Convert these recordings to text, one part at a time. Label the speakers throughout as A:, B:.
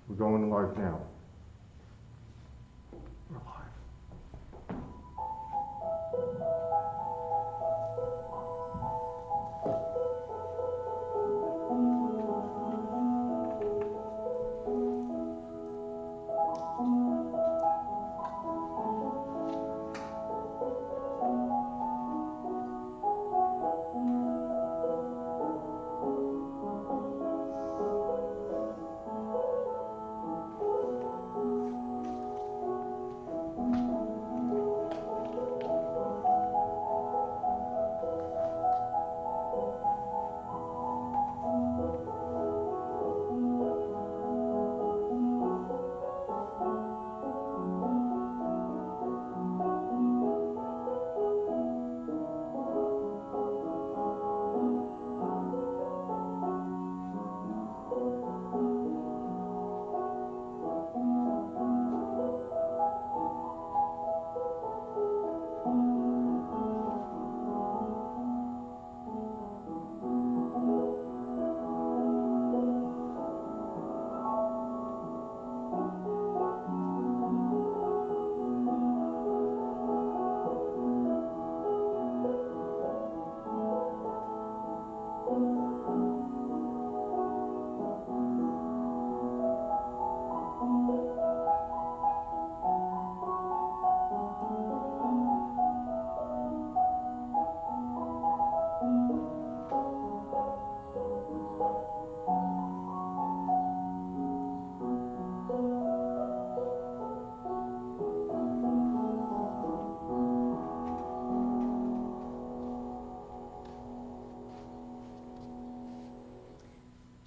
A: We're going live now. We're live.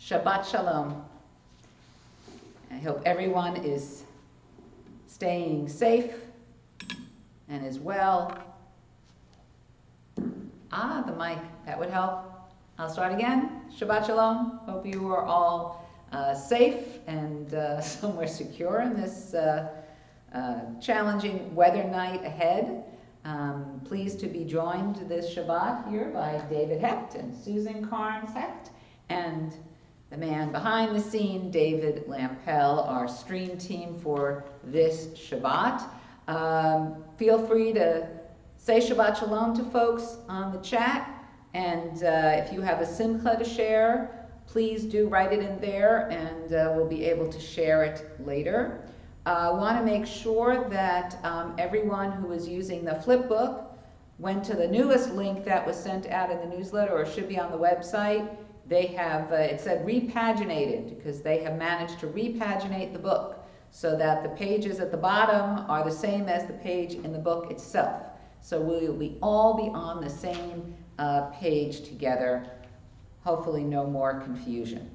B: Shabbat Shalom. I hope everyone is staying safe and is well. The mic, that would help. I'll start again. Shabbat Shalom. Hope you are all safe and somewhere secure in this challenging weather night ahead. Pleased to be joined this Shabbat here by David Hecht and Susan Carnes Hecht, and the man behind the scene, David Lampel, our stream team for this Shabbat. Feel free to say Shabbat Shalom to folks on the chat, and if you have a simcha to share, please do write it in there, and we'll be able to share it later. I want to make sure that everyone who is using the flipbook went to the newest link that was sent out in the newsletter, or should be on the website. They have, it said repaginated, because they have managed to repaginate the book so that the pages at the bottom are the same as the page in the book itself. So we'll all be on the same page together. Hopefully no more confusion.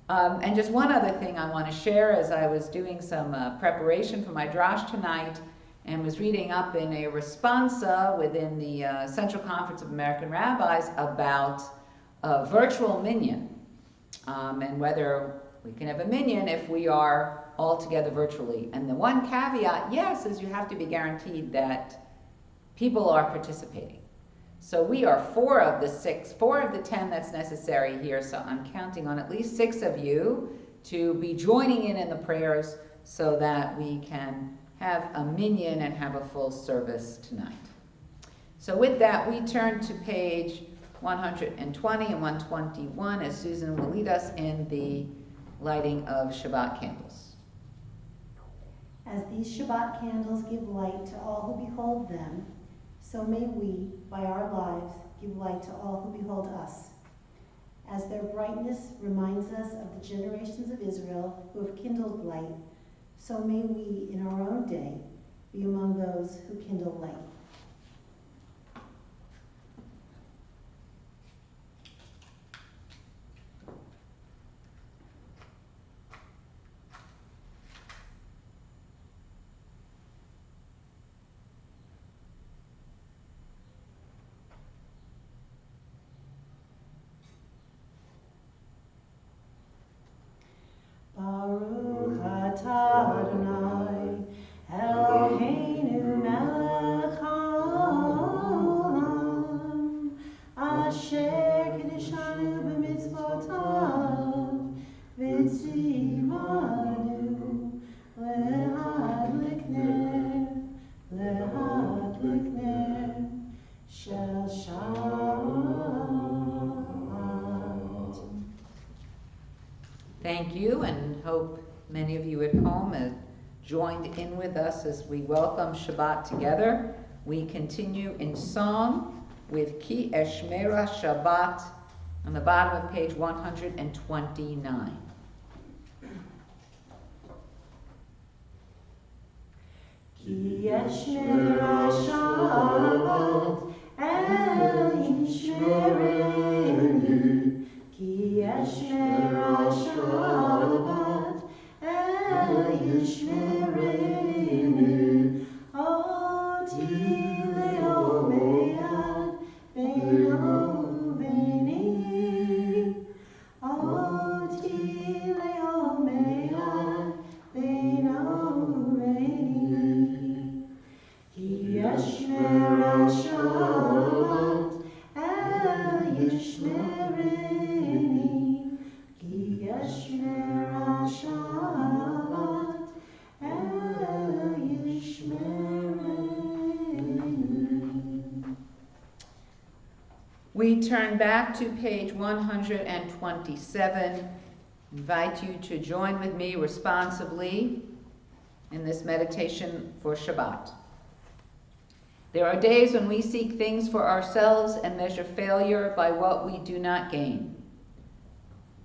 B: And just one other thing I want to share, as I was doing some preparation for my drash tonight and was reading up in a responsa within the Central Conference of American Rabbis about a virtual minyan, and whether we can have a minyan if we are all together virtually. And the one caveat, yes, is you have to be guaranteed that people are participating. So we are 4 of the 10 that's necessary here, so I'm counting on at least 6 of you to be joining in the prayers so that we can have a minyan and have a full service tonight. So with that, we turn to page 120 and 121 as Susan will lead us in the lighting of Shabbat candles.
C: As these Shabbat candles give light to all who behold them, so may we, by our lives, give light to all who behold us. As their brightness reminds us of the generations of Israel who have kindled light, so may we, in our own day, be among those who kindle light. Baruch atah Adonai, Eloheinu melech
B: Thank you, and hope many of you at home have joined in with us as we welcome Shabbat together. We continue in song with Ki Eshmera Shabbat on the bottom of page 129.
C: Ki Eshmera Shabbat El Yishmereni, Ki Eshmera Shabbat El Yishmereni, Oti Leomead Beino Veni, Oti Leomead Beino Veni, Ki Eshmera Shabbat El Yishmereni, Ki Eshmera Shabbat El Yishmereni.
B: We turn back to page 127. Invite you to join with me responsively in this meditation for Shabbat. There are days when we seek things for ourselves and measure failure by what we do not gain.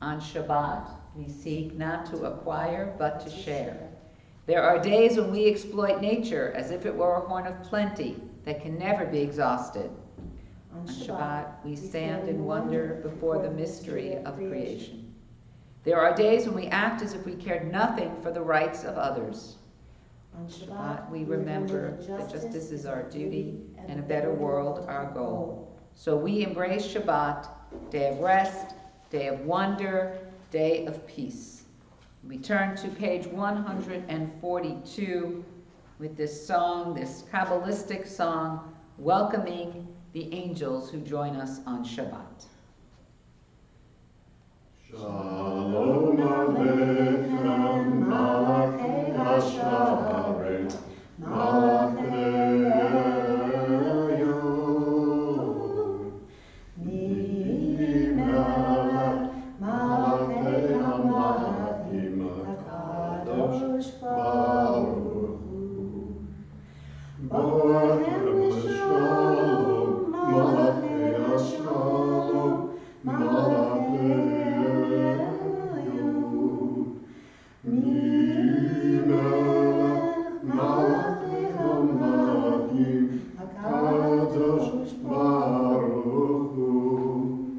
B: On Shabbat, we seek not to acquire, but to share. There are days when we exploit nature as if it were a horn of plenty that can never be exhausted. On Shabbat, we stand in wonder before the mystery of creation. There are days when we act as if we cared nothing for the rights of others. On Shabbat, we remember that justice is our duty and a better world our goal. So we embrace Shabbat, day of rest, day of wonder, day of peace. We turn to page 142 with this song, this Kabbalistic song, welcoming the angels who join us on Shabbat.
A: Shalom Aleichem, Malachei Hasharet, Malachei Elyon, Mimelech, Malachei Hamlachim, HaKadosh Baruch Hu, Bohem Shalom, Malachei Hashalom, Malachei HaKadosh Baruch Hu,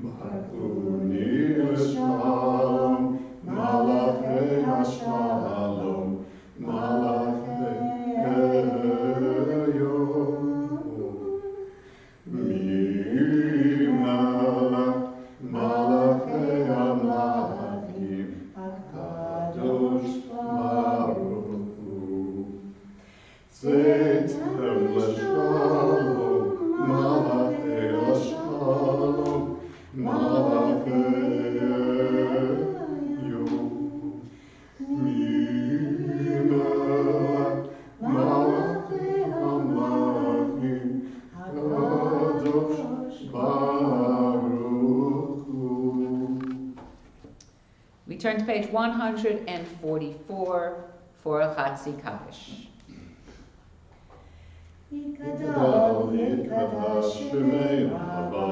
A: Barkuni L'Shalom, Malachei HaShalom, Malachei Elyon, Mimelech, Malachei Hamlachim, HaKadosh Baruch Hu, Tzeitem L'Shalom, Malachei L'Shalom, Malachei Elyon, Mimelech, Malachei Hamlachim, HaKadosh Baruch Hu.
B: We turn to page 144 for Chatzi Kaddish.
C: Yikadal Yikadash Shemei Rabba,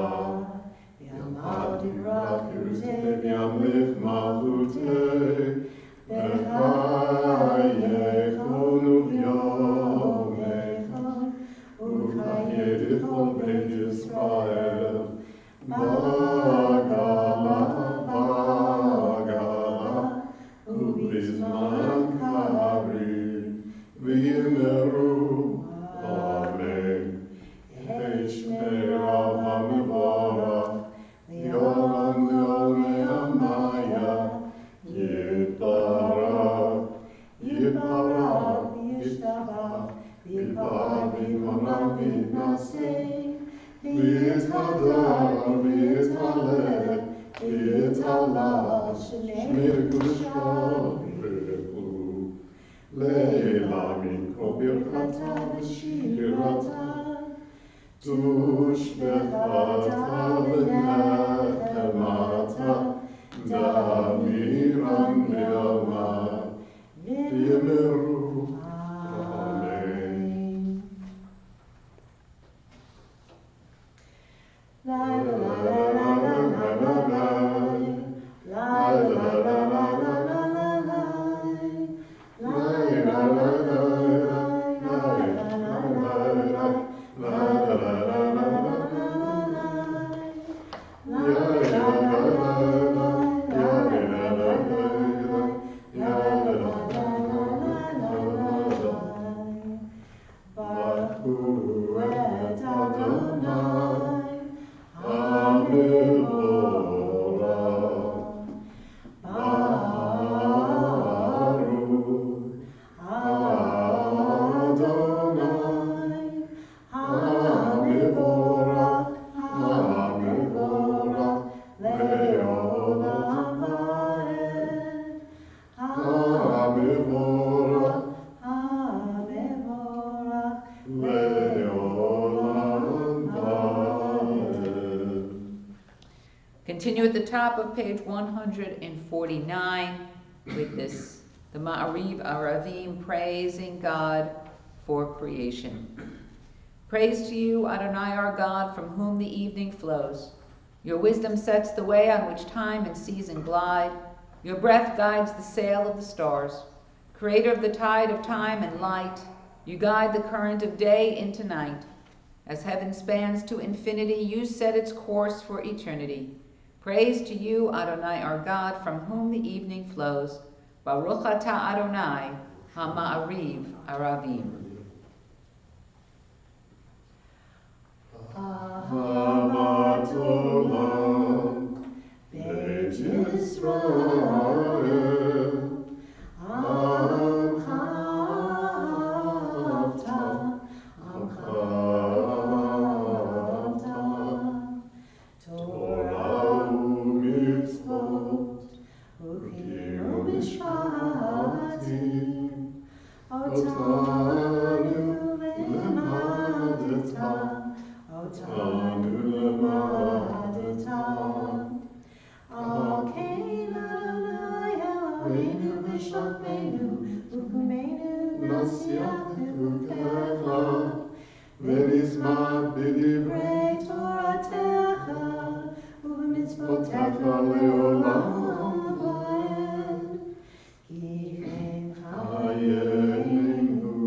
C: Yamad Yibrak Yerusei Yamlich Malutei, V'chayechonu Yomecha, U'chayechichol Beit Yisrael, Bagala, Bagala, U'bizman Karim, V'yimeru, Amen. Eshmera HaMevorach, Yom Yomei Amaya, Yiparach, Yiparach, Yishtachach, Yipar V'yonam V'yinaseh, V'yitadar, V'yitaleh, V'yitalah, Shmei Kusharehu, Leila Minko Birchata V'shirata, Tushbechata V'nechemata,
A: דמירן בעלמא, ויאמרו אמן.
B: Continue at the top of page 149 with this, the Ma'ariv Aravim, praising God for creation. Praise to you, Adonai our God, from whom the evening flows. Your wisdom sets the way on which time and season glide. Your breath guides the sail of the stars. Creator of the tide of time and light, you guide the current of day into night. As heaven spans to infinity, you set its course for eternity. Praise to you, Adonai our God, from whom the evening flows. Baruch atah Adonai, ha-ma'ariv aravim.
A: Ahavat olam, Beit Yisrael, Amcha ahavta, Torah u'mitzvot, U'chim u'mishpatim, Otanu lemadeta, Otanu lemadeta. Akein Adonai Eloheinu v'shachmeinu, U'kumeinu nasiach v'chukecha, V'nizmach b'divrei Toratecha, U'v'mitzvotecha le'olam va'ed. Ki chen chayenu,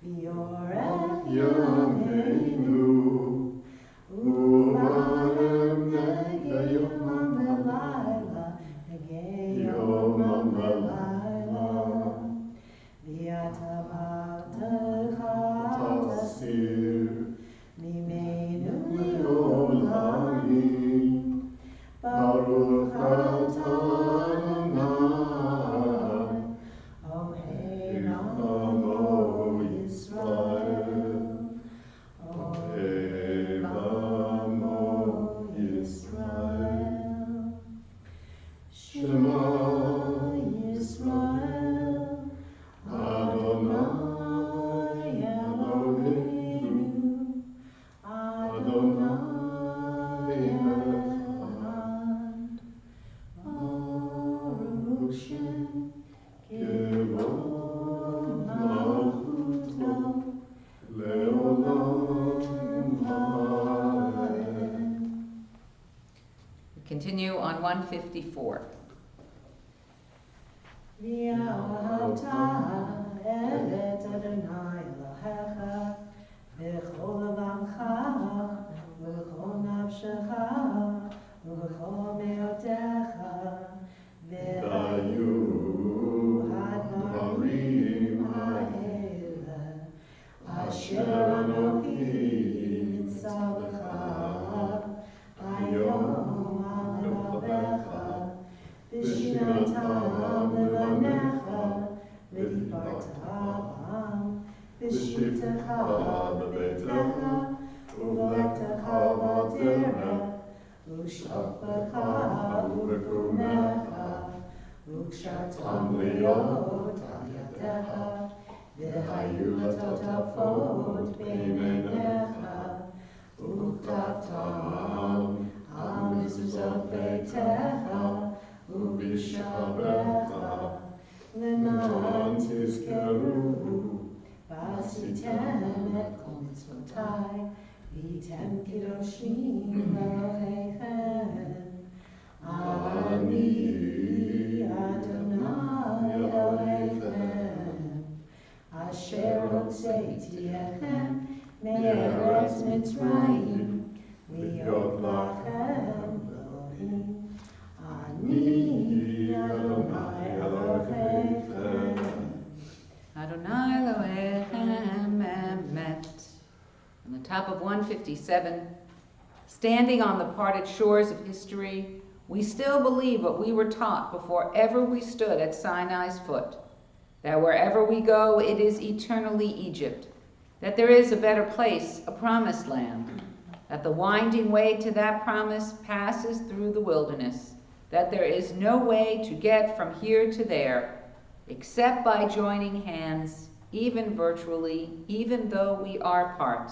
A: v'yorech yameinu, U'alem negei yomam v'layla, negei yomam v'layla. V'ata b'avtecha tasir, Mimenu le'olamim, Baruch atah Adonai, Ohein amo Yisrael, Ohein amo Yisrael. Shema Yisrael, Adonai Eloheinu, Adonai Echad. Baruch Shem Kevod Malchuto Leolam Va'ed.
B: Continue on 154.
C: V'ahavta et Adonai Elohecha, v'chol levavcha, v'chol nafshecha, v'chol meotecha, v'hayu hadvarim ha'ele, asher Anochi nitzavcha, hayom al levavecha, v'shinartam levanecha, v'dibarta b'am, v'shivtecha b'beitecha, u'v'lechtecha b'derech, u'shofecha u'bekumecha, u'kshartam liot al yadecha, v'hayu latotafot b'einenecha, u'ktavtam
A: המזוזות ביתך ובשעריך, למען תזכרו ועשיתם את כל מצוותיי, והייתם קדושים לאלוהיכם. אני אדוני אלוהיכם, אשר הוצאתיכם מארץ מצרים, להיות לכם אלוהים. אני אדוני אלוהיכם.
B: Adonai Elohechem Emet. On the top of 157, standing on the parted shores of history, we still believe what we were taught before ever we stood at Sinai's foot, that wherever we go, it is eternally Egypt, that there is a better place, a promised land, that the winding way to that promise passes through the wilderness, that there is no way to get from here to there, except by joining hands, even virtually, even though we are apart,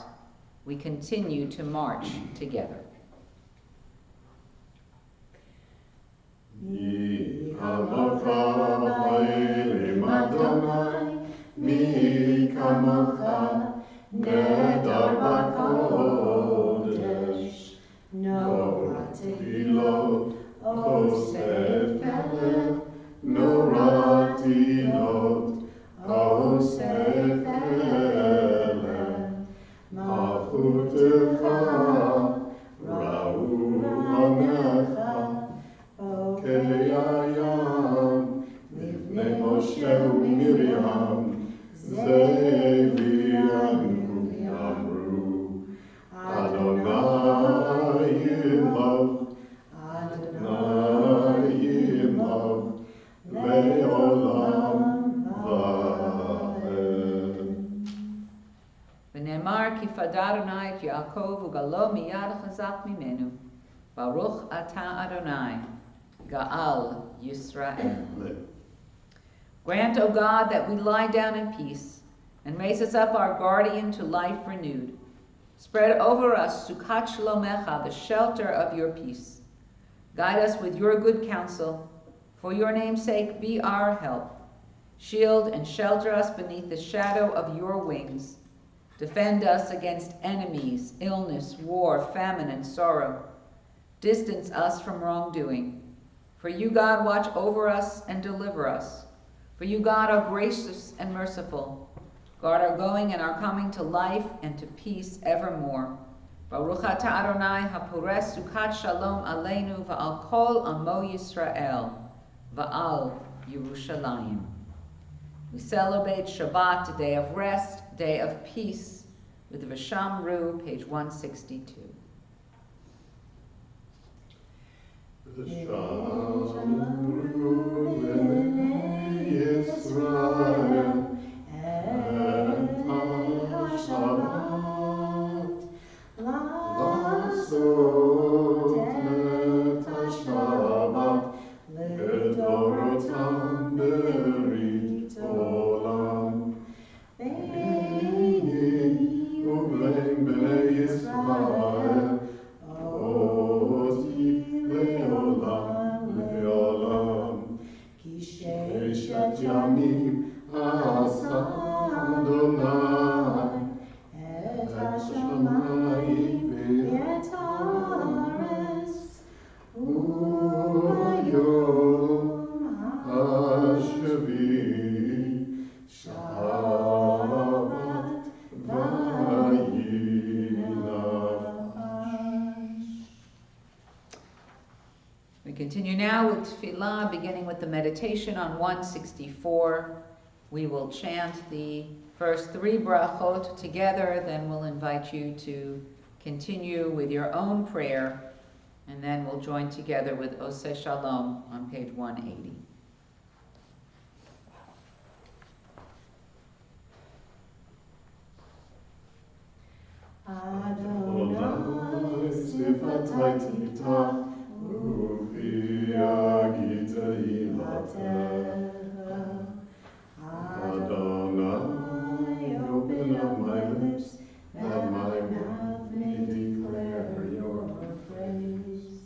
B: we continue to march together.
A: Mi kamocha ba'elim Adonai, mi kamocha nedar b'kodesh, no tefilot oseh feled, no ratilot oseh feled, malchutecha ra'u panecha, כהים לפני משה ומרים, זה הביאנו ואמרו, אדוני ימלוך, אדוני ימלוך, לעולם ועד.
B: ונאמר כי פדה אדוני את יעקב וגאלו מיד חזק ממנו, ברוך אתה אדוני Ga'al Yisrael. Grant, O God, that we lie down in peace, and raise us up our guardian to life renewed. Spread over us Sukkot Shlomecha, the shelter of your peace. Guide us with your good counsel. For your name's sake, be our help. Shield and shelter us beneath the shadow of your wings. Defend us against enemies, illness, war, famine, and sorrow. Distance us from wrongdoing. For you, God, watch over us and deliver us. For you, God, are gracious and merciful. Guard our going and our coming to life and to peace evermore. Baruch atah Adonai hapores sukat shalom aleinu va'al kol amo Yisrael va'al Yerushalayim. We celebrate Shabbat, a day of rest, day of peace, with the V'shamru, page 162.
A: ושמרו בני ישראל את השבת, לעשות את השבת לדורותם ברית עולם. ביני ובין בני ישראל לעולם, כי ששת ימים עשה אדוני את השמיים ואת הארץ, וביום השביעי שבת וינפש.
B: We continue now with Tefillah, beginning with the meditation on 164. We will chant the first three brachot together, then we'll invite you to continue with your own prayer, and then we'll join together with Oseh Shalom on page 180.
A: Adonai sifatai tiftach, Rufi yagid tehilatecha. Adonai, open up my lips, that my mouth may declare your praise.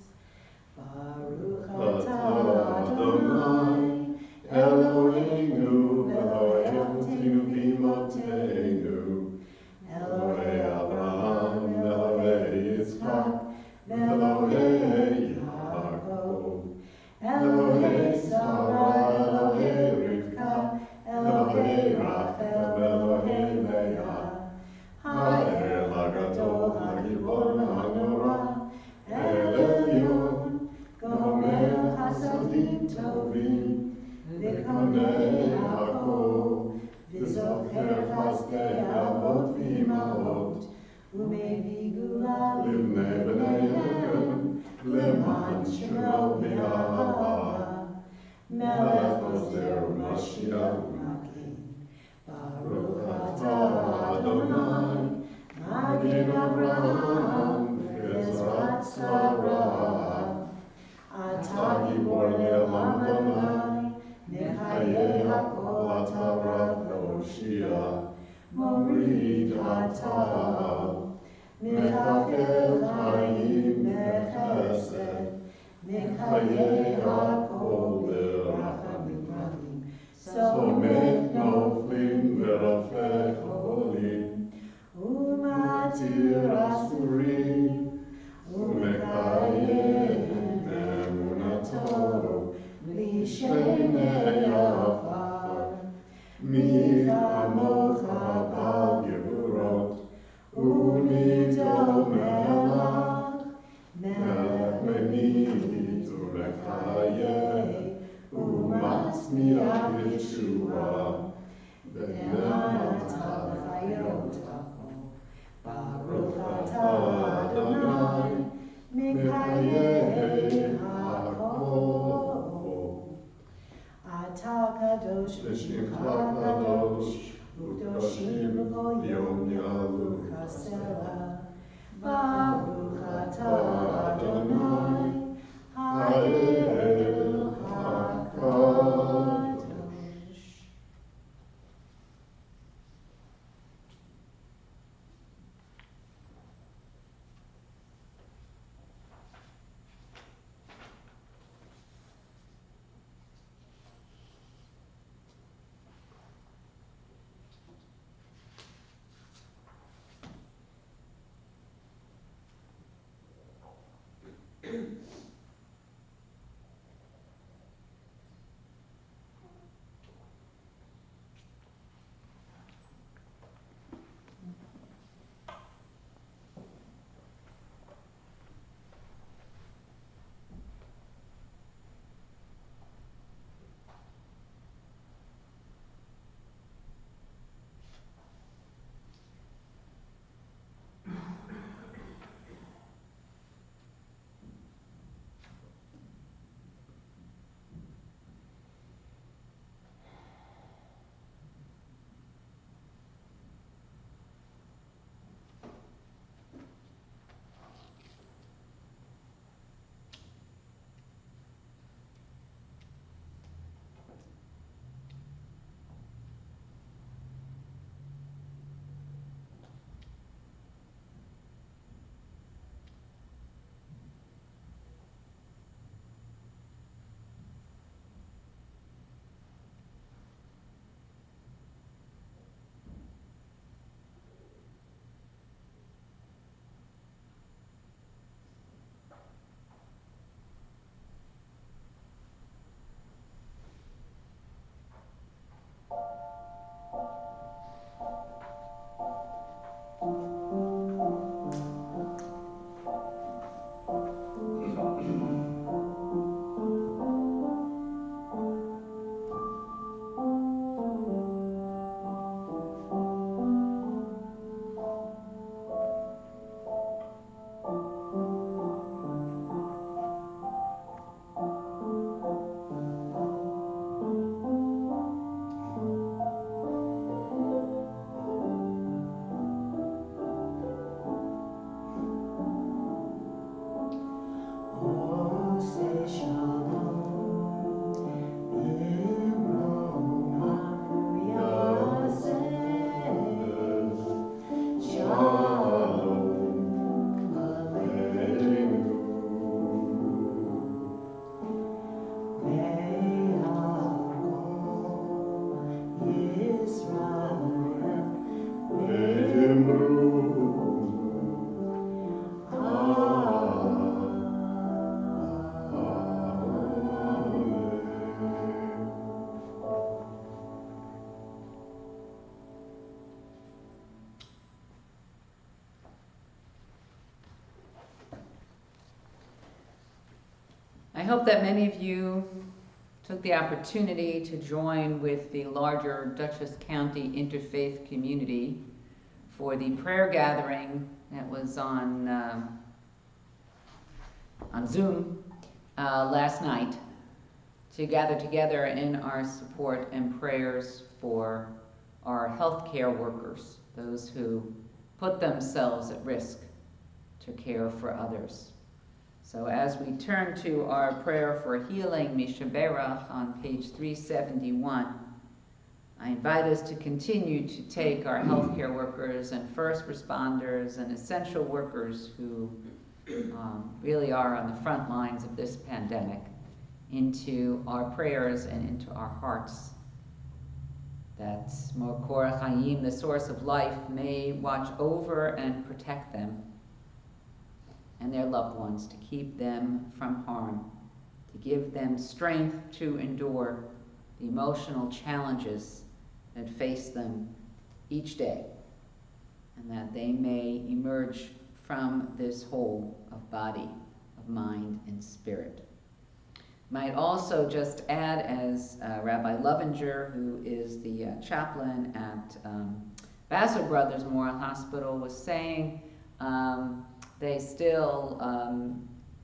A: Olim, Nekanei Hakol, V'zocher Chasdei Avot V'Imahot, U'mei Gula Livnei B'neihem, Leman Shemo V'Ahava, Melech Ozer U'Mashiach U'Magen, Baruch Atah Adonai, Magen Avraham, V'ezrat Sarah, Atah Gibor Le'olam Adonai, Mechayeh Hakol Atah Rav V'Hoshia, Morid Atah, Mechakel Chaim V'Chesed, Mechayeh Hakol V'Rachamim Rabim, Somech Noflim V'Rofech Cholim, U'Matir Asurim, U'Mekayeh Emunato, L'Shenei Afar, Mi Chamocha Bal Geburot, U'Mito Melach, Melech Menit U'Mechayeh, U'Matzmiach Yeshua, V'Nata L'Chayot Ha'Kol, Baruch Atah Adonai, Mechayeh Hakol. Atah Kadosh V'Shimcha Kadosh, U'Kedoshim B'Kol Yom Ya'alu Chasela. Baruch Atah Adonai, Ha'el HaKadosh.
B: I hope that many of you took the opportunity to join with the larger Dutchess County interfaith community for the prayer gathering that was on Zoom last night, to gather together in our support and prayers for our healthcare workers, those who put themselves at risk to care for others. So as we turn to our prayer for healing, Mishaberach, on page 371, I invite us to continue to take our healthcare workers and first responders and essential workers who really are on the front lines of this pandemic into our prayers and into our hearts, that Mokor Chaim, the source of life, may watch over and protect them and their loved ones, to keep them from harm, to give them strength to endure the emotional challenges that face them each day, and that they may emerge from this whole of body, of mind, and spirit. Might also just add, as Rabbi Lovinger, who is the chaplain at Vassar Brothers Memorial Hospital, was saying, they still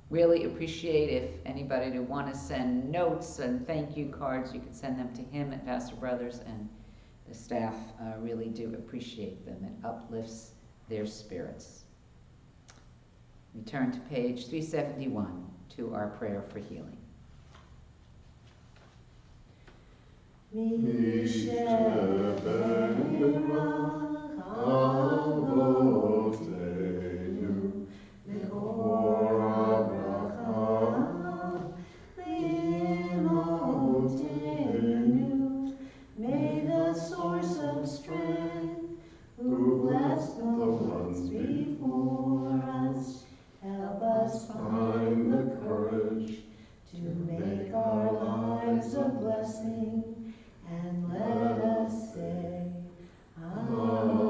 B: really appreciate if anybody to want to send notes and thank you cards, you can send them to him at Vassar Brothers, and the staff really do appreciate them. It uplifts their spirits. We turn to page 371 to our prayer for healing.
A: May the source of strength, who blessed the ones before us, help us find the courage to make our lives a blessing, and let us say, Amen.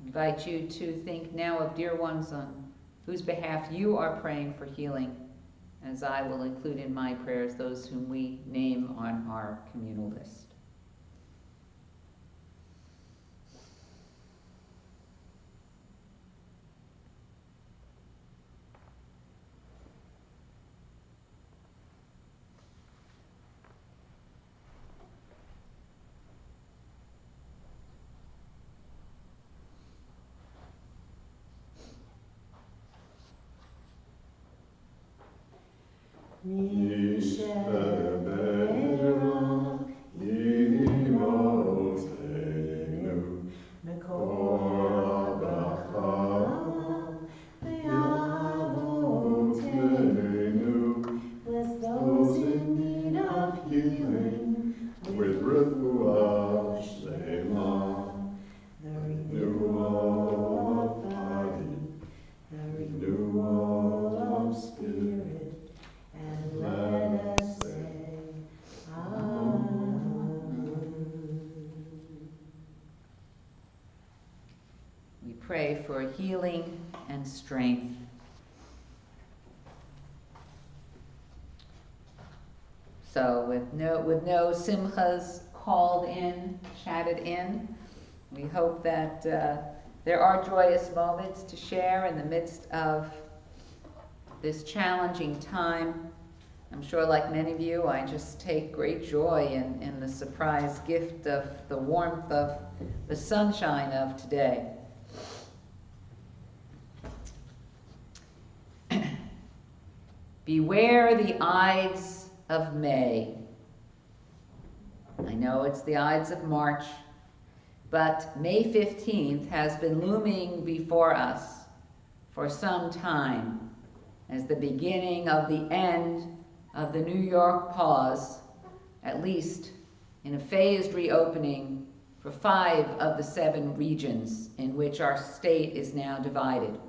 B: I invite you to think now of dear ones on whose behalf you are praying for healing, as I will include in my prayers those whom we name on our communal list.
A: Mishaberach Imotenu Mekor Abraham Ve'avotenu. Bless those in need of healing with refuah shlema, the renewal of body, the renewal of spirit, and let us say, Amen.
B: We pray for healing and strength. So with no simchas called in, chatted in, we hope that there are joyous moments to share in the midst of this challenging time. I'm sure, like many of you, I just take great joy in the surprise gift of the warmth of the sunshine of today. Beware the Ides of May. I know it's the Ides of March, but May 15th has been looming before us for some time as the beginning of the end of the New York pause, at least in a phased reopening for 5 of the 7 regions in which our state is now divided.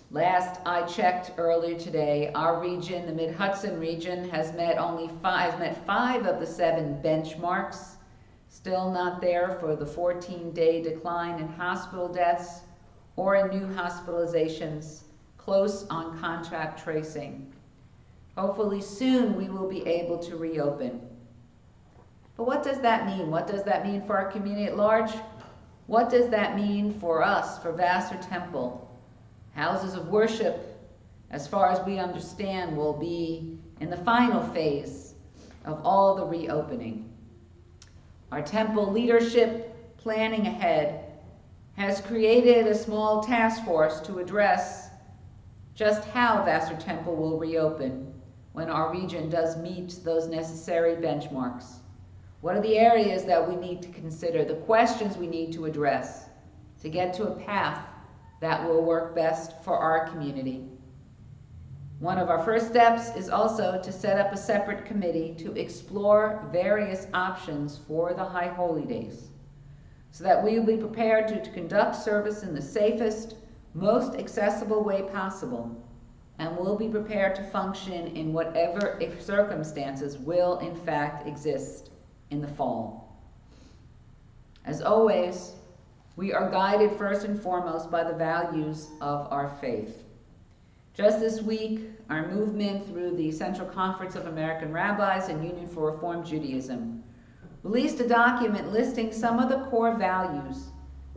B: Last I checked earlier today, our region, the Mid-Hudson region, has met 5 of the 7 benchmarks, still not there for the 14-day decline in hospital deaths or in new hospitalizations, close on contact tracing. Hopefully soon we will be able to reopen. But what does that mean? What does that mean for our community at large? What does that mean for us, for Vassar Temple? Houses of worship, as far as we understand, will be in the final phase of all the reopening. Our temple leadership, planning ahead, has created a small task force to address just how Vassar Temple will reopen when our region does meet those necessary benchmarks. What are the areas that we need to consider, the questions we need to address to get to a path that will work best for our community? One of our first steps is also to set up a separate committee to explore various options for the High Holy Days, so that we will be prepared to conduct service in the safest, most accessible way possible, and will be prepared to function in whatever circumstances will in fact exist in the fall. As always, we are guided first and foremost by the values of our faith. Just this week, our movement through the Central Conference of American Rabbis and Union for Reform Judaism released a document listing some of the core values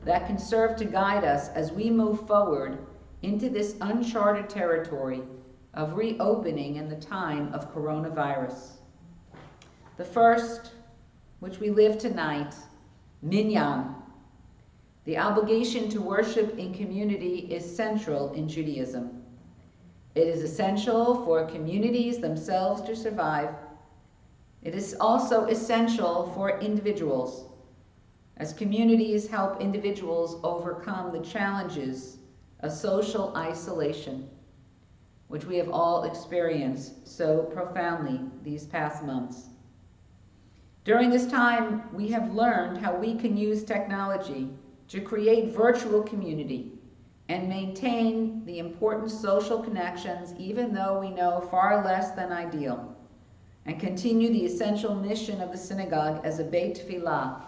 B: that can serve to guide us as we move forward into this uncharted territory of reopening in the time of coronavirus. The first, which we live tonight, minyan. The obligation to worship in community is central in Judaism. It is essential for communities themselves to survive. It is also essential for individuals, as communities help individuals overcome the challenges of social isolation, which we have all experienced so profoundly these past months. During this time, we have learned how we can use technology to create virtual community and maintain the important social connections, even though we know far less than ideal, and continue the essential mission of the synagogue as a Beit Tefillah,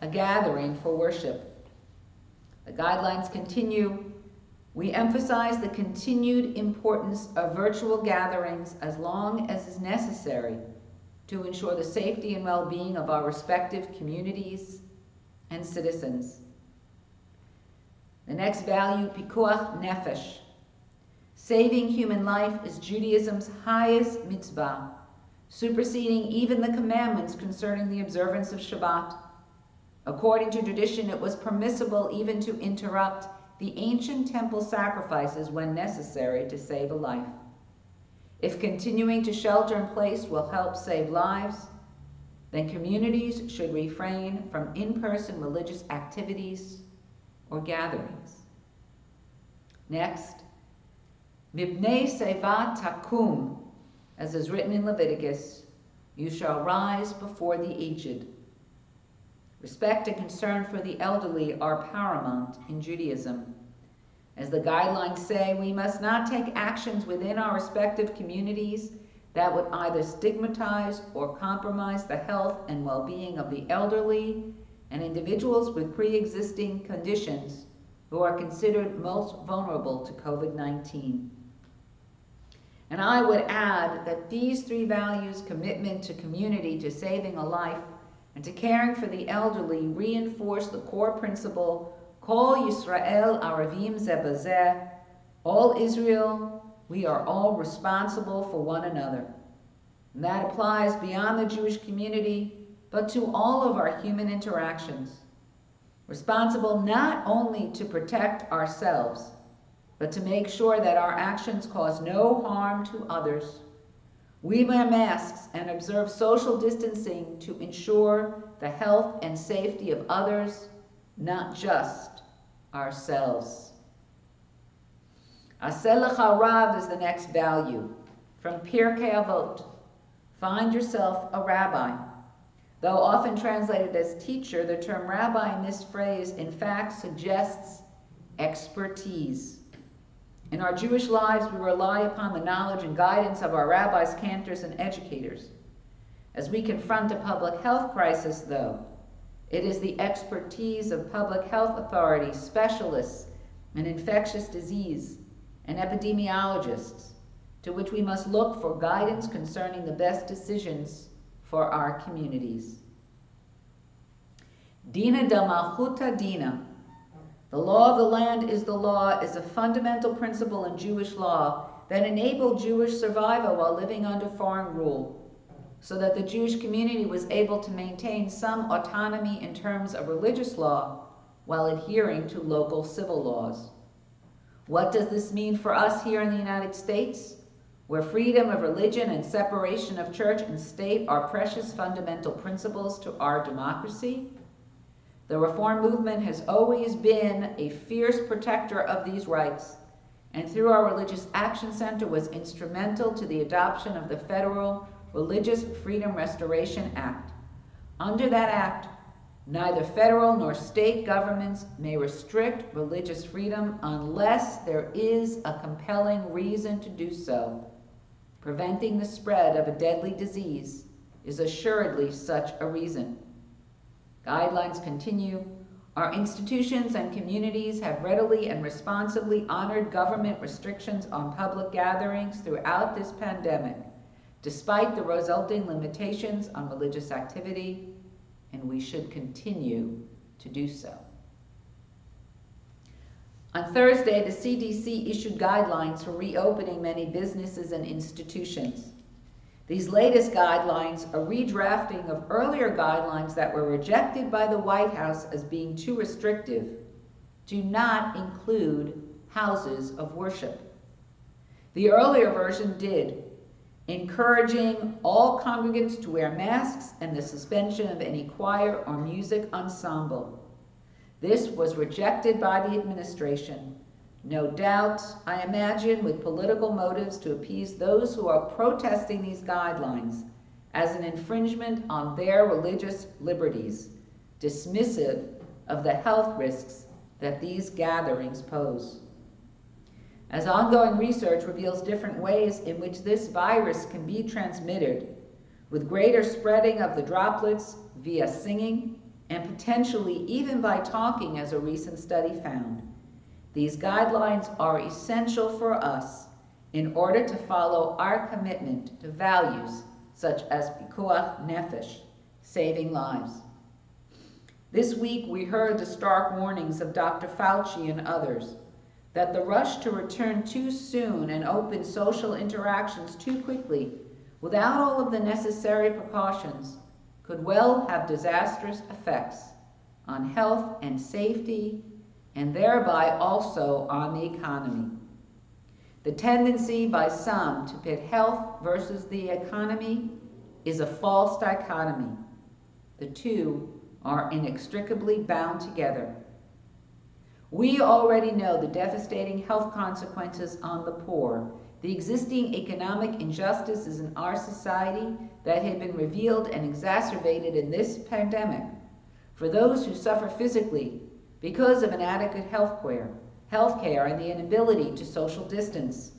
B: a gathering for worship. The guidelines continue. We emphasize the continued importance of virtual gatherings as long as is necessary to ensure the safety and well-being of our respective communities and citizens. The next value, pikuach nefesh. Saving human life is Judaism's highest mitzvah, superseding even the commandments concerning the observance of Shabbat. According to tradition, it was permissible even to interrupt the ancient temple sacrifices when necessary to save a life. If continuing to shelter in place will help save lives, then communities should refrain from in-person religious activities or gatherings. Next, Mibnei Seva Takum, as is written in Leviticus, you shall rise before the aged. Respect and concern for the elderly are paramount in Judaism. As the guidelines say, we must not take actions within our respective communities that would either stigmatize or compromise the health and well-being of the elderly and individuals with pre-existing conditions who are considered most vulnerable to COVID-19. And I would add that these three values, commitment to community, to saving a life, and to caring for the elderly, reinforce the core principle, Kol Yisrael Aravim Ze Bazeh, all Israel, we are all responsible for one another. And that applies beyond the Jewish community, but to all of our human interactions. Responsible not only to protect ourselves, but to make sure that our actions cause no harm to others. We wear masks and observe social distancing to ensure the health and safety of others, not just ourselves. Aseh lecha rav is the next value. From Pirkei Avot, find yourself a rabbi. Though often translated as teacher, the term rabbi in this phrase in fact suggests expertise. In our Jewish lives, we rely upon the knowledge and guidance of our rabbis, cantors, and educators. As we confront a public health crisis, though, it is the expertise of public health authorities, specialists in infectious disease, and epidemiologists to which we must look for guidance concerning the best decisions for our communities. Dina da malchuta dina. The law of the land is the law is a fundamental principle in Jewish law that enabled Jewish survival while living under foreign rule, so that the Jewish community was able to maintain some autonomy in terms of religious law while adhering to local civil laws. What does this mean for us here in the United States, where freedom of religion and separation of church and state are precious fundamental principles to our democracy? The Reform movement has always been a fierce protector of these rights, and through our Religious Action Center was instrumental to the adoption of the Federal Religious Freedom Restoration Act. Under that act, neither federal nor state governments may restrict religious freedom unless there is a compelling reason to do so. Preventing the spread of a deadly disease is assuredly such a reason. Guidelines continue. Our institutions and communities have readily and responsibly honored government restrictions on public gatherings throughout this pandemic, despite the resulting limitations on religious activity, and we should continue to do so. On Thursday, the CDC issued guidelines for reopening many businesses and institutions. These latest guidelines, a redrafting of earlier guidelines that were rejected by the White House as being too restrictive, do not include houses of worship. The earlier version did, encouraging all congregants to wear masks and the suspension of any choir or music ensemble. This was rejected by the administration, no doubt, I imagine, with political motives to appease those who are protesting these guidelines as an infringement on their religious liberties, dismissive of the health risks that these gatherings pose. As ongoing research reveals different ways in which this virus can be transmitted, with greater spreading of the droplets via singing and potentially even by talking, as a recent study found, these guidelines are essential for us in order to follow our commitment to values such as pikuach nefesh, saving lives. This week we heard the stark warnings of Dr. Fauci and others that the rush to return too soon and open social interactions too quickly without all of the necessary precautions could well have disastrous effects on health and safety, and thereby also on the economy. The tendency by some to pit health versus the economy is a false dichotomy. The two are inextricably bound together. We already know the devastating health consequences on the poor, the existing economic injustices in our society that have been revealed and exacerbated in this pandemic. For those who suffer physically because of inadequate health care and the inability to social distance,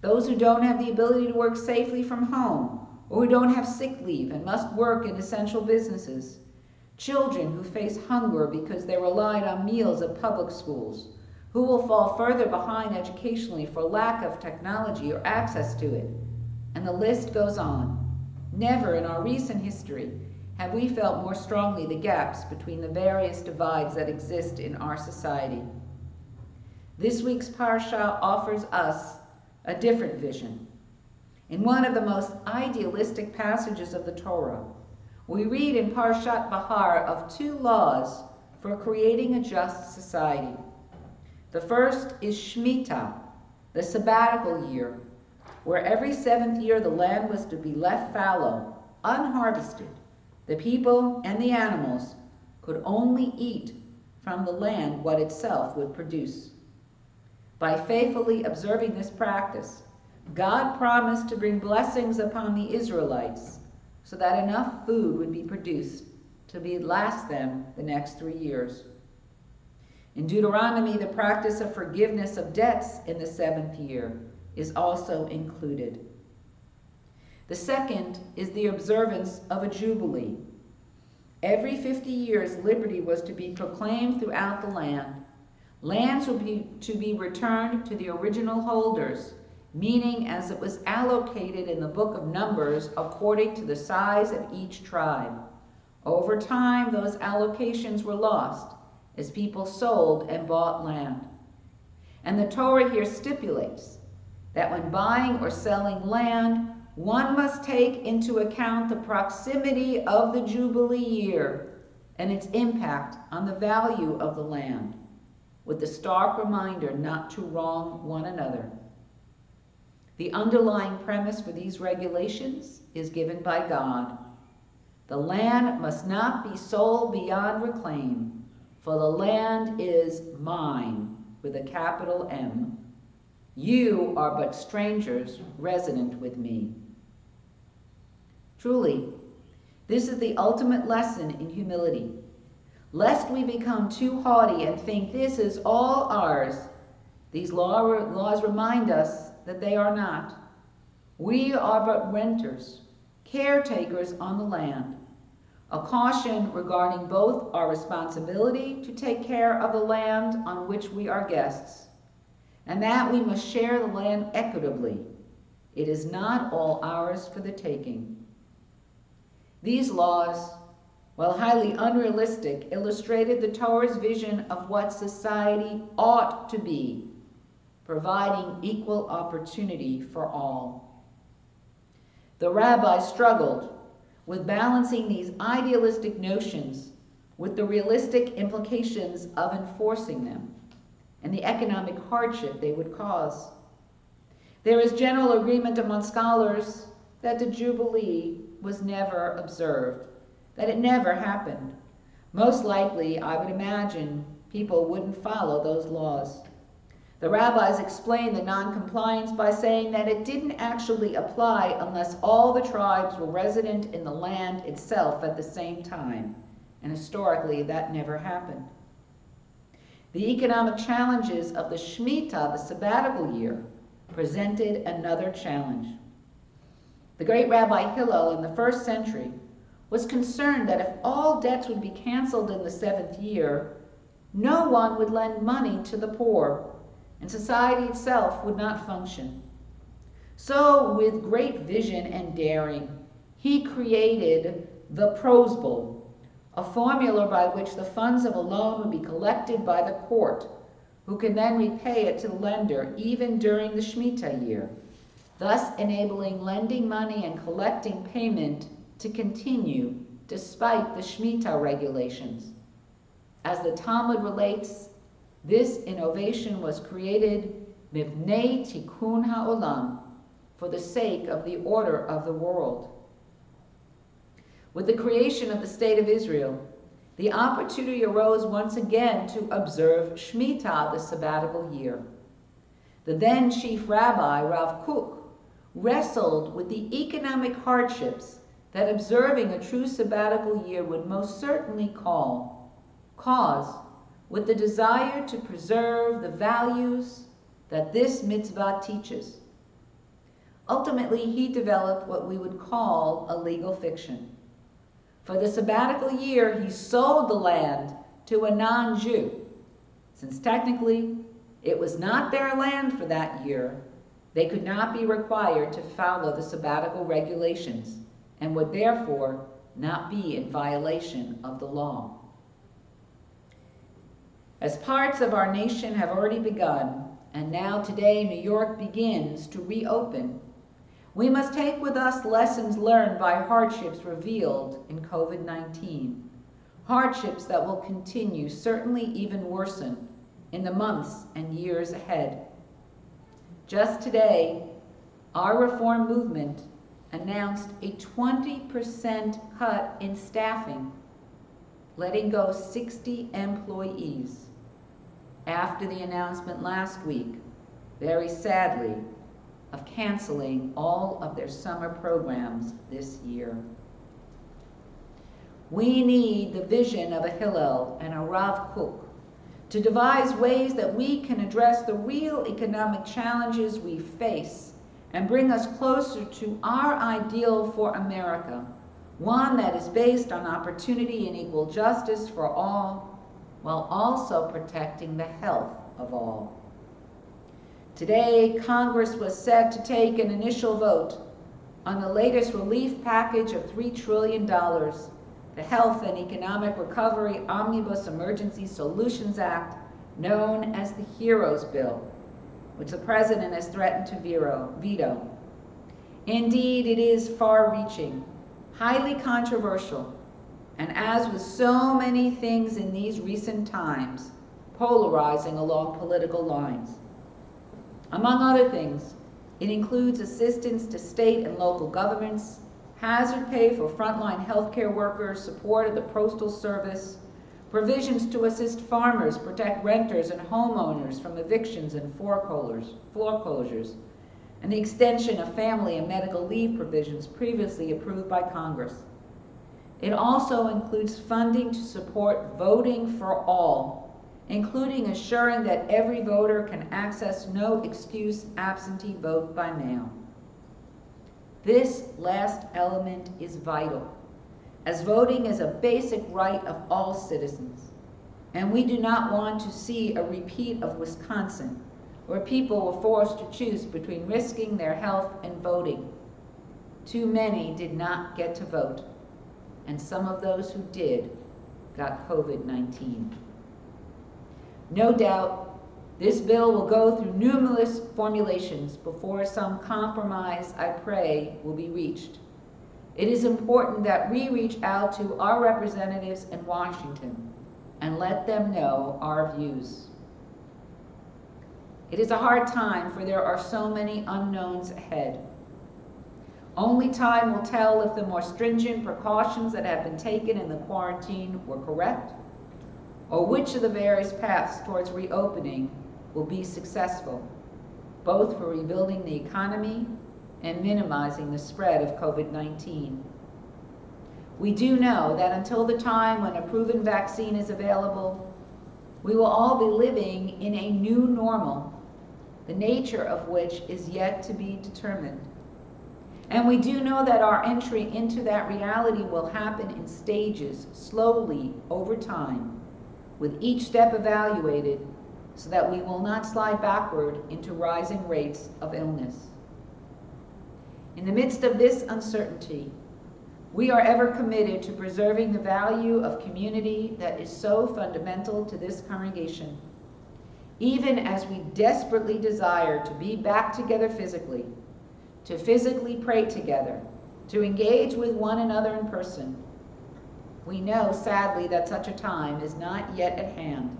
B: those who don't have the ability to work safely from home, or who don't have sick leave and must work in essential businesses, children who face hunger because they relied on meals at public schools, who will fall further behind educationally for lack of technology or access to it, and the list goes on. Never in our recent history have we felt more strongly the gaps between the various divides that exist in our society. This week's parsha offers us a different vision. In one of the most idealistic passages of the Torah, we read in Parshat Bahar of two laws for creating a just society. The first is Shemitah, the sabbatical year, where every seventh year the land was to be left fallow, unharvested. The people and the animals could only eat from the land what itself would produce. By faithfully observing this practice, God promised to bring blessings upon the Israelites so that enough food would be produced to last them the next 3 years. In Deuteronomy, the practice of forgiveness of debts in the 7th year is also included. The second is the observance of a jubilee. Every 50 years, liberty was to be proclaimed throughout the land. Lands were to be returned to the original holders, meaning as it was allocated in the book of Numbers according to the size of each tribe. Over time, those allocations were lost as people sold and bought land. And the Torah here stipulates that when buying or selling land, one must take into account the proximity of the Jubilee year and its impact on the value of the land, with the stark reminder not to wrong one another. The underlying premise for these regulations is given by God. The land must not be sold beyond reclaim, for the land is mine, with a capital M. You are but strangers resident with me. Truly, this is the ultimate lesson in humility. Lest we become too haughty and think this is all ours, these laws remind us that they are not. We are but renters, caretakers on the land, a caution regarding both our responsibility to take care of the land on which we are guests, and that we must share the land equitably. It is not all ours for the taking. These laws, while highly unrealistic, illustrated the Torah's vision of what society ought to be, providing equal opportunity for all. The rabbis struggled with balancing these idealistic notions with the realistic implications of enforcing them and the economic hardship they would cause. There is general agreement among scholars that the Jubilee was never observed, that it never happened. Most likely, I would imagine, people wouldn't follow those laws. The rabbis explained the non-compliance by saying that it didn't actually apply unless all the tribes were resident in the land itself at the same time, and historically that never happened. The economic challenges of the Shemitah, the sabbatical year, presented another challenge. The great Rabbi Hillel in the 1st century was concerned that if all debts would be canceled in the 7th year, no one would lend money to the poor, and society itself would not function. So, with great vision and daring, he created the Prose Bowl, a formula by which the funds of a loan would be collected by the court, who can then repay it to the lender even during the Shemitah year, thus enabling lending money and collecting payment to continue despite the Shemitah regulations. As the Talmud relates, this innovation was created mipnei tikkun ha'olam, for the sake of the order of the world. With the creation of the State of Israel, the opportunity arose once again to observe Shemitah, the sabbatical year. The then chief rabbi, Rav Kook, wrestled with the economic hardships that observing a true sabbatical year would most certainly cause, with the desire to preserve the values that this mitzvah teaches. Ultimately, he developed what we would call a legal fiction. For the sabbatical year, he sold the land to a non-Jew. Since technically it was not their land for that year, they could not be required to follow the sabbatical regulations and would therefore not be in violation of the law. As parts of our nation have already begun, and now today New York begins to reopen, we must take with us lessons learned by hardships revealed in COVID-19, hardships that will continue, certainly even worsen, in the months and years ahead. Just today, our reform movement announced a 20% cut in staffing, letting go 60 employees after the announcement last week, very sadly, of canceling all of their summer programs this year. We need the vision of a Hillel and a Rav Kook to devise ways that we can address the real economic challenges we face and bring us closer to our ideal for America, one that is based on opportunity and equal justice for all, while also protecting the health of all. Today, Congress was set to take an initial vote on the latest relief package of $3 trillion, the Health and Economic Recovery Omnibus Emergency Solutions Act, known as the HEROES Bill, which the President has threatened to veto. Indeed, it is far-reaching, highly controversial, and as with so many things in these recent times, polarizing along political lines. Among other things, it includes assistance to state and local governments, hazard pay for frontline healthcare workers, support of the Postal Service, provisions to assist farmers, protect renters and homeowners from evictions and foreclosures, and the extension of family and medical leave provisions previously approved by Congress. It also includes funding to support voting for all, including assuring that every voter can access no-excuse absentee vote by mail. This last element is vital, as voting is a basic right of all citizens, and we do not want to see a repeat of Wisconsin, where people were forced to choose between risking their health and voting. Too many did not get to vote, and some of those who did got COVID-19. No doubt, this bill will go through numerous formulations before some compromise, I pray, will be reached. It is important that we reach out to our representatives in Washington and let them know our views. It is a hard time, for there are so many unknowns ahead. Only time will tell if the more stringent precautions that have been taken in the quarantine were correct, or which of the various paths towards reopening will be successful, both for rebuilding the economy and minimizing the spread of COVID-19. We do know that until the time when a proven vaccine is available, we will all be living in a new normal, the nature of which is yet to be determined. And we do know that our entry into that reality will happen in stages, slowly, over time, with each step evaluated so that we will not slide backward into rising rates of illness. In the midst of this uncertainty, we are ever committed to preserving the value of community that is so fundamental to this congregation, even as we desperately desire to be back together physically, to physically pray together, to engage with one another in person. We know, sadly, that such a time is not yet at hand,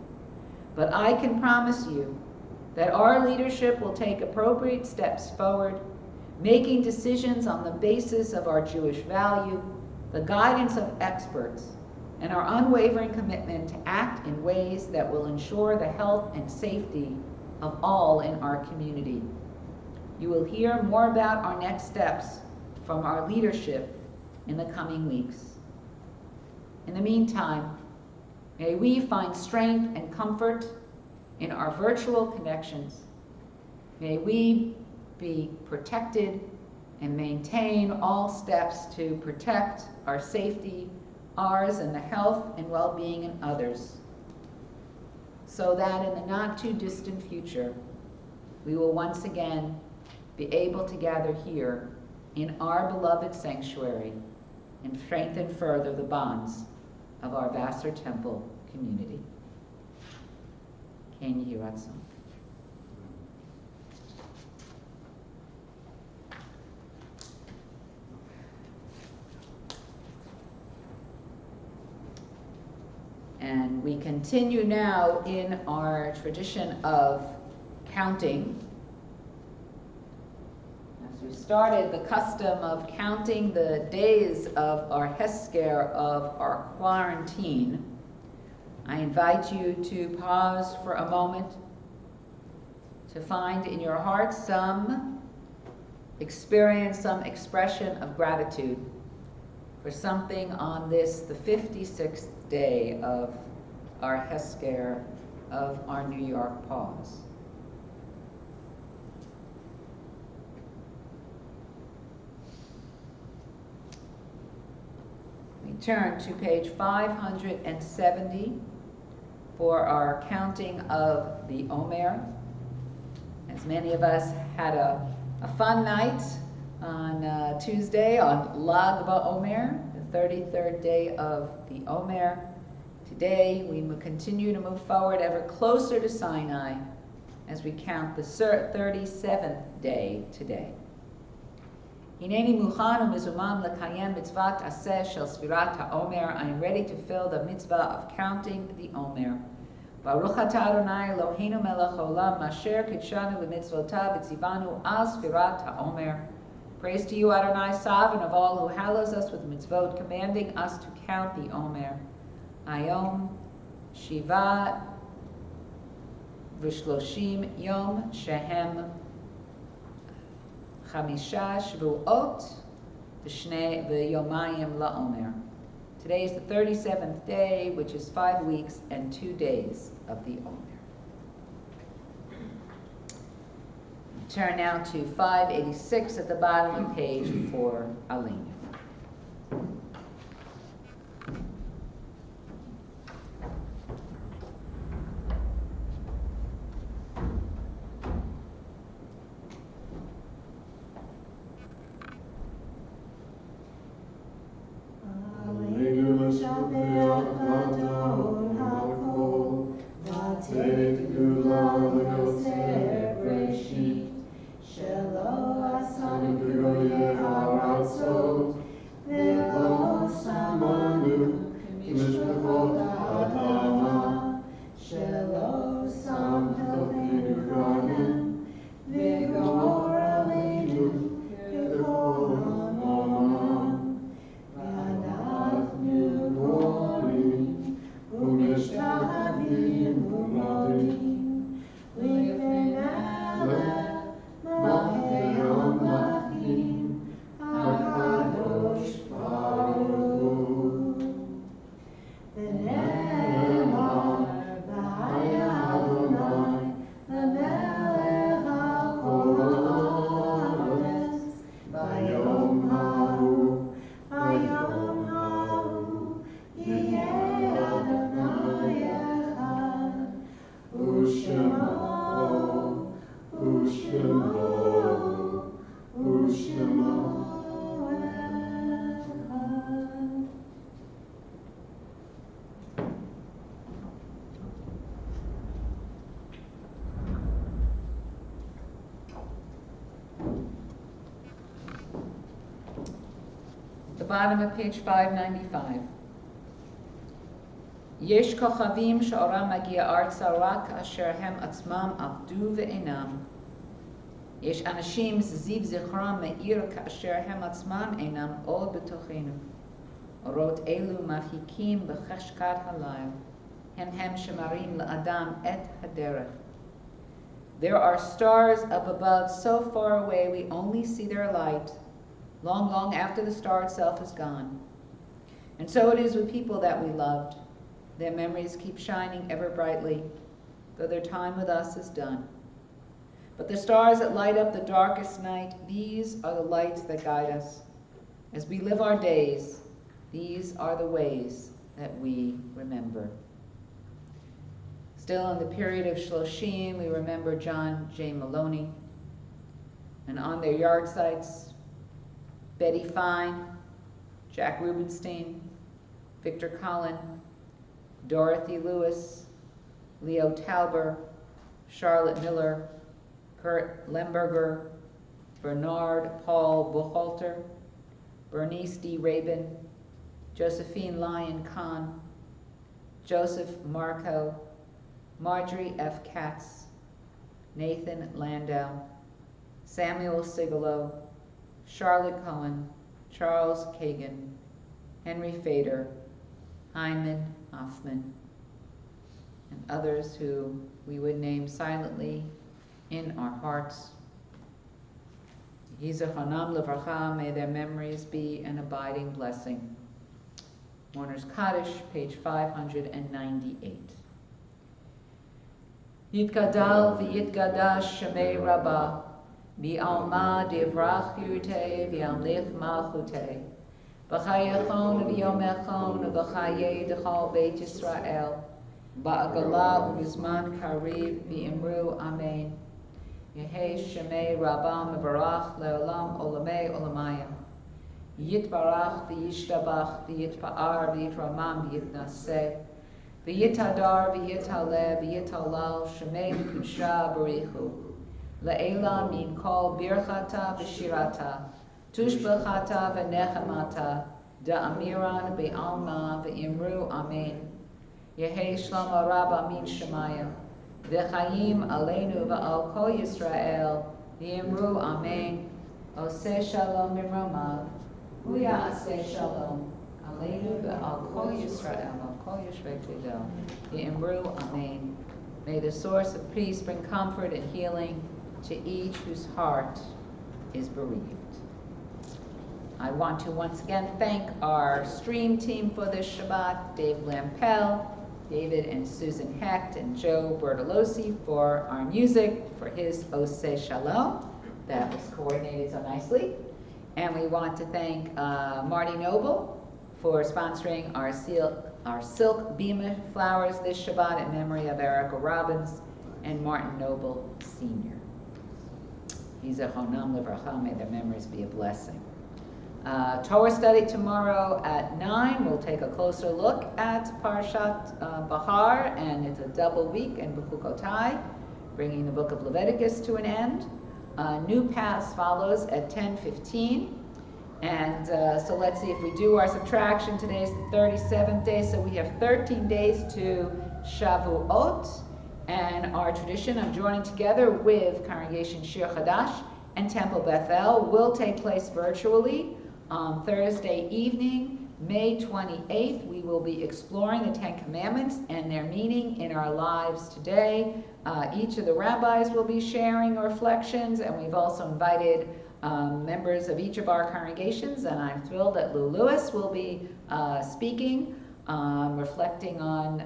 B: but I can promise you that our leadership will take appropriate steps forward, making decisions on the basis of our Jewish value, the guidance of experts, and our unwavering commitment to act in ways that will ensure the health and safety of all in our community. You will hear more about our next steps from our leadership in the coming weeks. In the meantime, may we find strength and comfort in our virtual connections. May we be protected and maintain all steps to protect our safety, ours and the health and well-being in others, so that in the not too distant future, we will once again be able to gather here in our beloved sanctuary and strengthen further the bonds of our Vassar Temple community. Can you hear us? And we continue now in our tradition of counting. As we started the custom of counting the days of our Hesker, of our quarantine, I invite you to pause for a moment to find in your heart some experience, some expression of gratitude for something on this, the 56th day of our Hesker, of our New York pause. We turn to page 570 for our counting of the Omer, As many of us had a fun night on Tuesday on Lag BaOmer, the 33rd day of the Omer. Today we continue to move forward ever closer to Sinai as we count the 37th day today. Hineni muchan u'mizumam l'kayem mitzvat aseh shel sfirat ha'omer. I am ready to fill the mitzvah of counting the Omer. Baruch atah Adonai Eloheinu melech haolam asher kitshanu b'mitzvotav v'tzivanu al sfirat ha'omer. Praise to you, Adonai, sovereign of all, who hallows us with mitzvot, commanding us to count the Omer. Ayom Shiva V'shloshim Yom Shehem Chamisha Shvuot V'shnei V'yomayim LaOmer. Today is the 37th day, which is 5 weeks and 2 days of the Omer. Turn now to 586 at the bottom of page for Alina. The bottom of page 595. Yesh kochavim she'oram magia artza rak asher hem atzmam avdu ve'enam. Yesh anashim ziv zichram me'ir ka'asher hem atzmam enam od b'tochenu. Orot elu mafhikim b'cheshkat halayl. Hem shemarim la'adam et haderech. There are stars up above so far away we only see their light long, long after the star itself is gone. And so it is with people that we loved. Their memories keep shining ever brightly, though their time with us is done. But the stars that light up the darkest night, these are the lights that guide us. As we live our days, these are the ways that we remember. Still in the period of Shloshim, we remember John J. Maloney. And on their yard sites, Betty Fine, Jack Rubenstein, Victor Collin, Dorothy Lewis, Leo Tauber, Charlotte Miller, Kurt Lemberger, Bernard Paul Buchhalter, Bernice D. Rabin, Josephine Lyon Kahn, Joseph Marco, Marjorie F. Katz, Nathan Landau, Samuel Sigelo, Charlotte Cohen, Charles Kagan, Henry Fader, Hyman Hoffman, and others who we would name silently in our hearts. Yehi zechanam levracha, may their memories be an abiding blessing. Mourner's Kaddish, page 598. Yitgadal v'yitgadash shemei rabbah, Bi'alma divrach yurte v'yamlich malchute, V'chayechon v'yomechon v'chaye d'chal Beit Yisrael, Ba'agala u'bizman kariv v'imru amen. Yehei Shemei Rabam Mevarach Leolam Olamei Olamayim. Yitbarach v'yishtabach v'yitpa'ar v'yitramam v'yitnaseh v'yitadar v'yitaleh v'yitalal Shemei Kusha Barichu Le'ela min kol birchata v'shirata tushbachata v'nechemata da'amiran be'alma v'imru amen. Yehei Shlomo Rabba min Shemayim v'chayim aleinu v'al kol Yisrael v'imru amen. Oseh shalom mimromav Huya aseh shalom aleinu v'al kol Yisrael al kol yeshvei tedel v'imru amen. May the source of peace bring comfort and healing to each whose heart is bereaved. I want to once again thank our stream team for this Shabbat, Dave Lampel, David and Susan Hecht, and Joe Bertolosi for our music, for his Oseh Shalom. That was coordinated so nicely. And we want to thank Marty Noble for sponsoring our silk bima flowers this Shabbat in memory of Erica Robbins and Martin Noble Sr. He's a Honam Livracha, may their memories be a blessing. Torah study tomorrow at 9. We'll take a closer look at Parshat Bahar, and it's a double week in Bechukotai, bringing the book of Leviticus to an end. New Paths follows at 10:15. And so let's see if we do our subtraction. Today's the 37th day, so we have 13 days to Shavuot. And our tradition of joining together with Congregation Shir Chadash and Temple Bethel will take place virtually on Thursday evening, May 28th. We will be exploring the Ten Commandments and their meaning in our lives today. Each of the rabbis will be sharing reflections, and we've also invited members of each of our congregations, and I'm thrilled that Lou Lewis will be speaking, reflecting on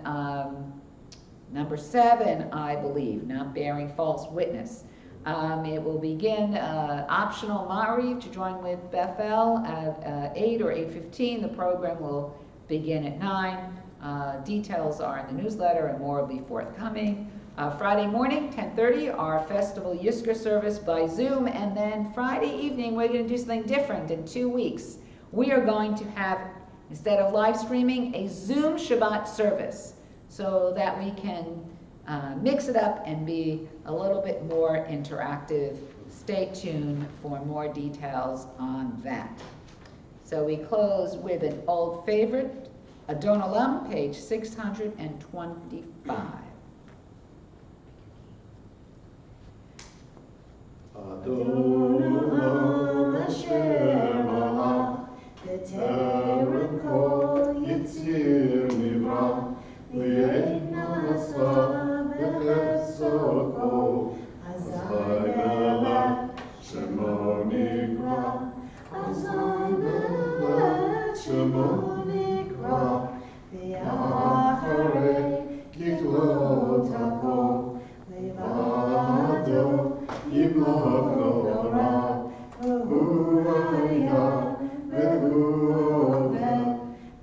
B: number 7, I believe, not bearing false witness. It will begin optional Ma'ariv to join with Bethel at 8 or 8:15. The program will begin at 9. Details are in the newsletter and more will be forthcoming. Friday morning, 10:30, our festival Yizkor service by Zoom, and then Friday evening we're going to do something different in 2 weeks. We are going to have, instead of live streaming, a Zoom Shabbat service so that we can mix it up and be a little bit more interactive. Stay tuned for more details on that. So we close with an old favorite, Adon Olam, page 625.
A: Adon Olam Asher Malach, B'terem kol Yitzir Nivra, Li'ed Nasa B'chesod Kol, Azai Melech Shemo Nikra, Azai Melech Shemo Nikra, V'yacharei Kiklot HaKol, Levado Yimloch Norav, V'hu Hayah, V'hu Oved,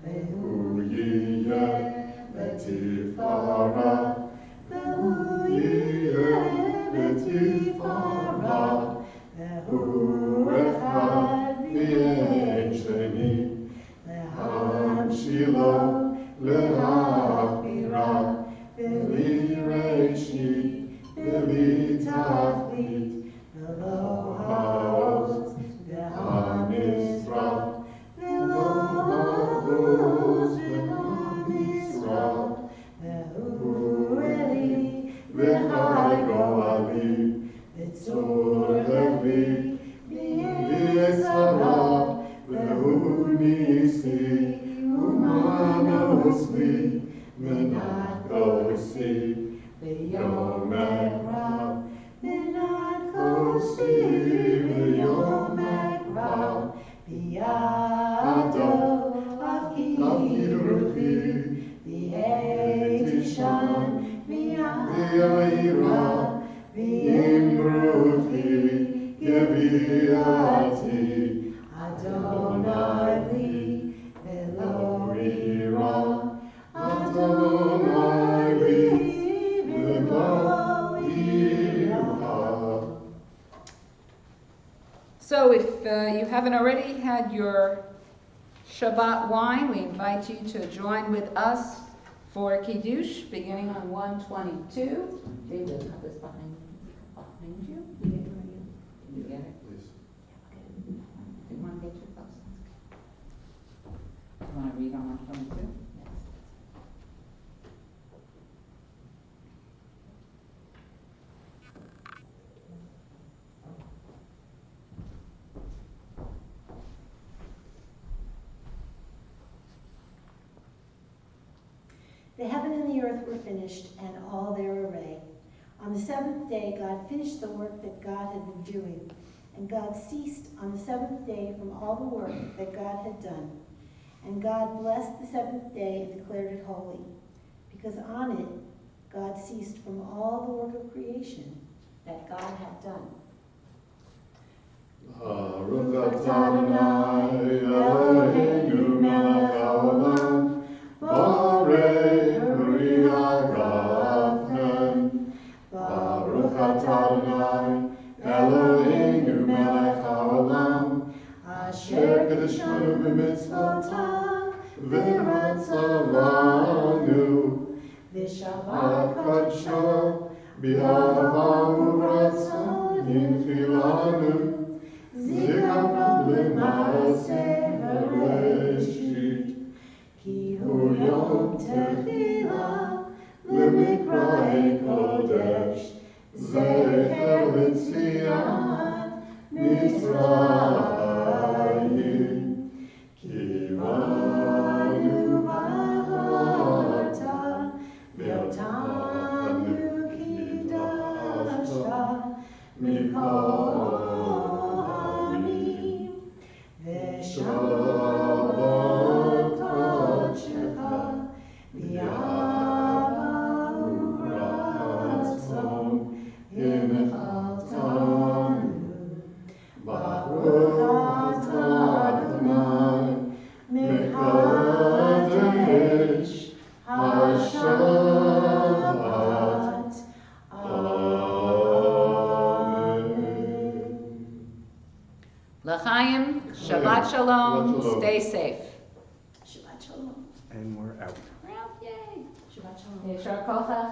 A: V'hu Yiyeh B'tifara, V'hu Yiyeh B'tifara, V'hu Echad V'yein Sheni, Lehamshilo, Lehachbira, V'li Reishi, V'li Tachlit, V'lo Ha'oz, V'ha'mizrach, V'lo Ha'oz, V'ha'mizrach, V'hu Eli, V'chai Go'ali, V'tzur Levi, V'yesara, V'hu Nisi, Umanos Li, Menat Kosi, V'yom Rav, Menat Kosi, V'yom Rav, V'yado Avgid Ruchi, V'yetishan, V'yaira, V'imruchi, Geviati, Adonai Li, V'lo ira, Adonai Li, V'lo ira.
B: haven't already had your Shabbat wine, we invite you to join with us for Kiddush, beginning on 122. David, the cup is behind you. Did you get it?
A: Please.
B: Do you want to get your cups? Do you want to read on 122? Yes.
C: The heaven and the earth were finished, and all their array. On the seventh day, God finished the work that God had been doing, and God ceased on the seventh day from all the work that God had done. And God blessed the seventh day and declared it holy, because on it God ceased from all the work of creation that God had done.
A: Baruch atah Adonai Eloheinu melech haolam, borei peri hagafen. Baruch atah Adonai Eloheinu melech haolam, asher kedeshanu b'mitzvotav v'ratzavanu, v'shavat kadsho b'ahava uvratzon yinfilanu. Zikaron b'maaseh hareshit, ki hu yom tefillah l'mikra'ei kodesh, zecher l'tziat Mitzrayim. Ki banu v'aharta, v'otanu kidashta, mikol Shabbat Kodesh-Cha, v'yava uvratzon hinechaltanu. Baruch atah Adonai mekadesh ha-Shabbat. Amen.
B: L'chaim, Shabbat Shalom,
A: Shabbat Shalom.
B: stay safe.
C: Shabbat shalom.
D: And we're out.
B: We're out, yay.
C: Shabbat shalom.
B: Yeshar kochach.